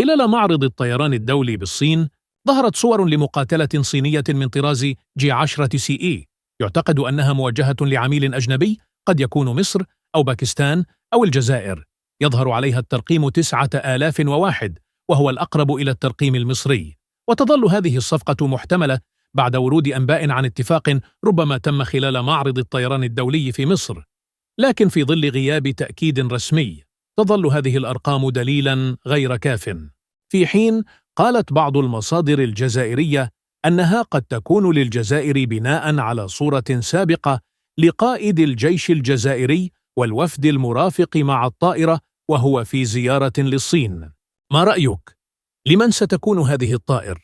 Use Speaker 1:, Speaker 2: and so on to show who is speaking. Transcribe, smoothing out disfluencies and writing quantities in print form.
Speaker 1: خلال معرض الطيران الدولي بالصين، ظهرت صور لمقاتلة صينية من طراز G10 CE، يعتقد أنها موجهة لعميل أجنبي قد يكون مصر أو باكستان أو الجزائر. يظهر عليها الترقيم 9001، وهو الأقرب إلى الترقيم المصري. وتظل هذه الصفقة محتملة بعد ورود أنباء عن اتفاق ربما تم خلال معرض الطيران الدولي في مصر، لكن في ظل غياب تأكيد رسمي تظل هذه الأرقام دليلاً غير كاف. في حين قالت بعض المصادر الجزائرية أنها قد تكون للجزائر بناء على صورة سابقة لقائد الجيش الجزائري والوفد المرافق مع الطائرة وهو في زيارة للصين. ما رأيك؟ لمن ستكون هذه الطائرة؟